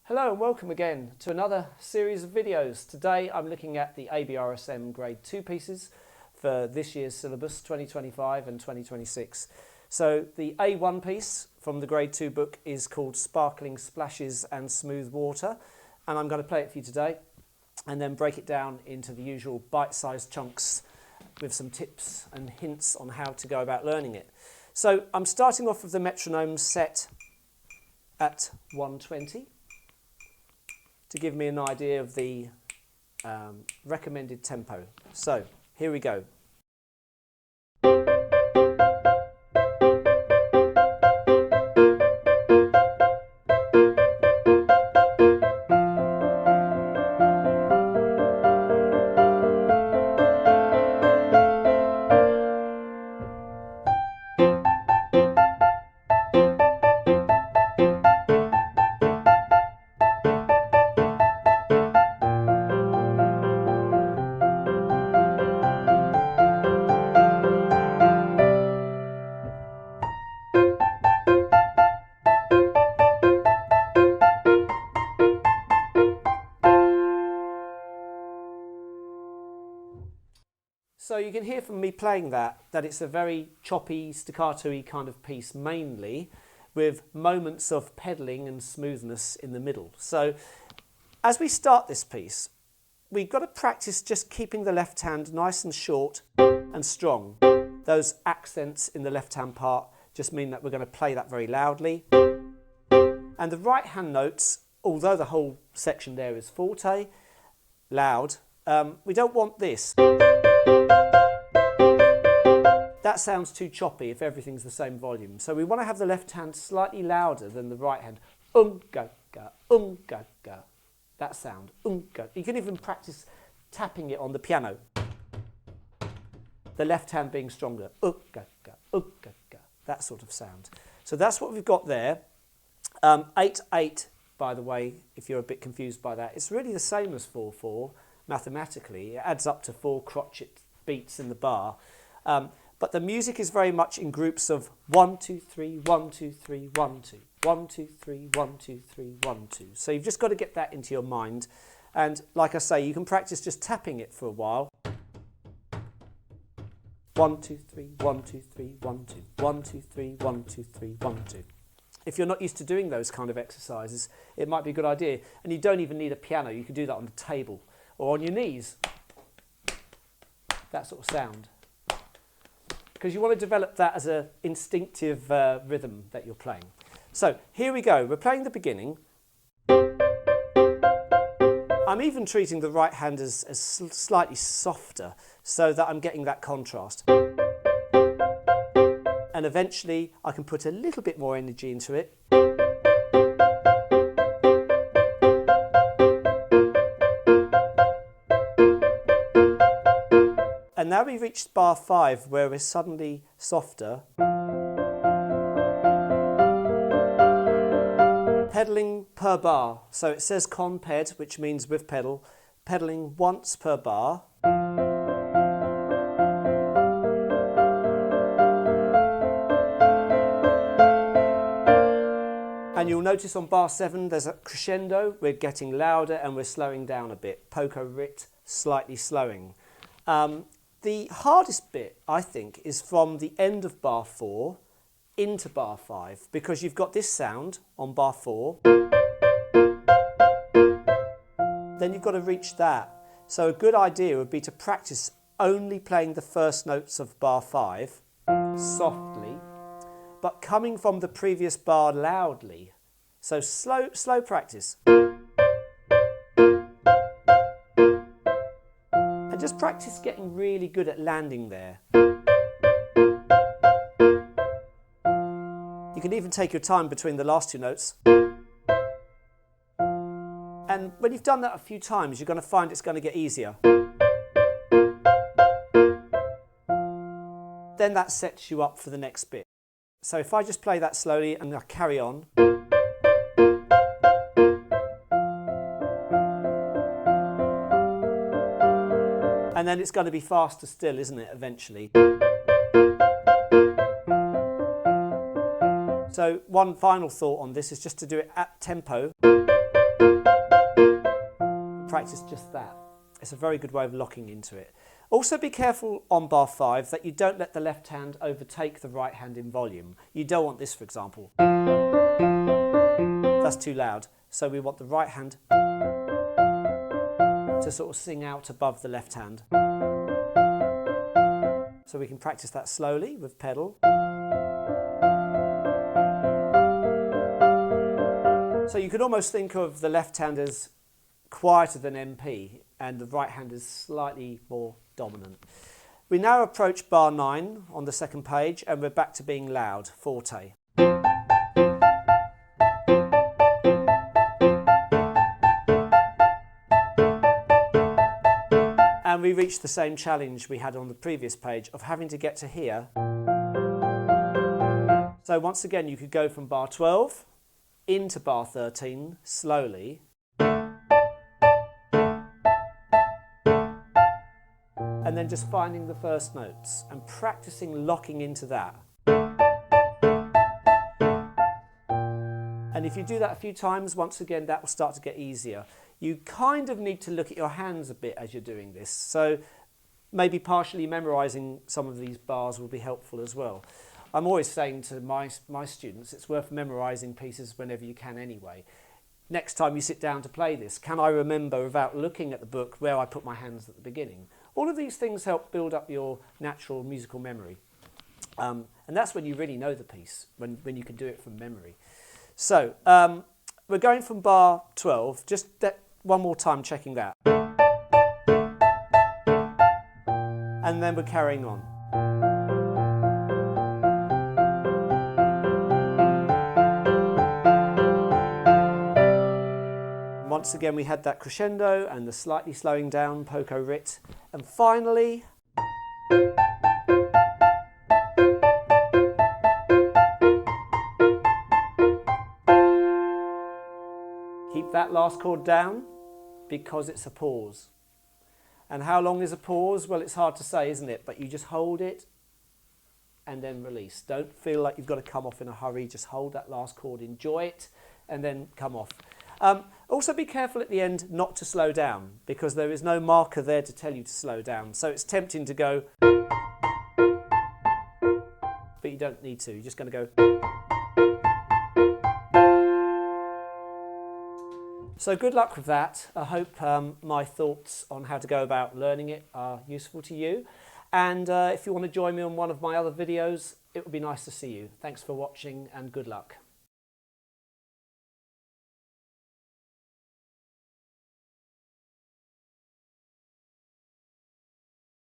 Hello and welcome again to another series of videos. Today I'm looking at the ABRSM Grade 2 pieces for this year's syllabus 2025 and 2026. So the A1 piece from the Grade 2 book is called Sparkling Splashes and Smooth Water, and I'm going to play it for you today and then break it down into the usual bite-sized chunks with some tips and hints on how to go about learning it. So I'm starting off with the metronome set at 120. To give me an idea of the recommended tempo. So here we go. So you can hear from me playing that it's a very choppy, staccato-y kind of piece mainly, with moments of pedalling and smoothness in the middle. So as we start this piece, we've got to practice just keeping the left hand nice and short and strong. Those accents in the left hand part just mean that we're going to play that very loudly. And the right hand notes, although the whole section there is forte, loud, we don't want this. That sounds too choppy if everything's the same volume. So we want to have the left hand slightly louder than the right hand. Ga, ga, ga, ga. That sound. Ga. You can even practice tapping it on the piano. The left hand being stronger. Ga, ga, ga, ga. That sort of sound. So that's what we've got there. 8/8, by the way, if you're a bit confused by that, it's really the same as 4/4 mathematically. It adds up to 4 crotchet beats in the bar. But the music is very much in groups of 1, 2, 3, 1, 2, 3, 1, 2, 1, 2, 3, 1, 2, 3, 1, 2. So you've just got to get that into your mind. And like I say, you can practice just tapping it for a while. 1, 2, 3, 1, 2, 3, 1, 2, 1, 2, 3, 1, 2, 3, 1, 2. If you're not used to doing those kind of exercises, it might be a good idea. And you don't even need a piano. You can do that on the table or on your knees. That sort of sound. Because you want to develop that as an instinctive rhythm that you're playing. So here we go. We're playing the beginning. I'm even treating the right hand as slightly softer so that I'm getting that contrast. And eventually I can put a little bit more energy into it. And now we've reached bar 5 where we're suddenly softer. Pedalling per bar. So it says con ped, which means with pedal. Pedaling once per bar. And you'll notice on bar 7 there's a crescendo. We're getting louder and we're slowing down a bit. Poco rit, slightly slowing. The hardest bit, I think, is from the end of bar 4 into bar 5, because you've got this sound on bar 4. Then you've got to reach that. So a good idea would be to practice only playing the first notes of bar 5 softly, but coming from the previous bar loudly. So slow practice. And just practice getting really good at landing there. You can even take your time between the last 2 notes. And when you've done that a few times, you're going to find it's going to get easier. Then that sets you up for the next bit. So if I just play that slowly and I carry on. And then it's going to be faster still, isn't it, eventually? So one final thought on this is just to do it at tempo. Practice just that. It's a very good way of locking into it. Also be careful on bar 5 that you don't let the left hand overtake the right hand in volume. You don't want this, for example. That's too loud. So we want the right hand to sort of sing out above the left hand. So we can practice that slowly with pedal. So you could almost think of the left hand as quieter than MP and the right hand is slightly more dominant. We now approach bar 9 on the second page and we're back to being loud, forte. And we reach the same challenge we had on the previous page of having to get to here. So once again you could go from bar 12 into bar 13 slowly. And then just finding the first notes and practicing locking into that. And if you do that a few times, once again, that will start to get easier. You kind of need to look at your hands a bit as you're doing this. So maybe partially memorizing some of these bars will be helpful as well. I'm always saying to my students, it's worth memorizing pieces whenever you can anyway. Next time you sit down to play this, can I remember without looking at the book where I put my hands at the beginning? All of these things help build up your natural musical memory. And that's when you really know the piece, when you can do it from memory. So we're going from bar 12, just one more time checking that. And then we're carrying on. Once again we had that crescendo and the slightly slowing down poco rit. And finally, keep that last chord down because it's a pause. And how long is a pause? Well, it's hard to say, isn't it? But you just hold it and then release. Don't feel like you've got to come off in a hurry. Just hold that last chord, enjoy it, and then come off. Also be careful at the end not to slow down because there is no marker there to tell you to slow down. So it's tempting to go, but you don't need to. You're just going to go. So good luck with that. I hope my thoughts on how to go about learning it are useful to you. And if you want to join me on one of my other videos, it would be nice to see you. Thanks for watching and good luck.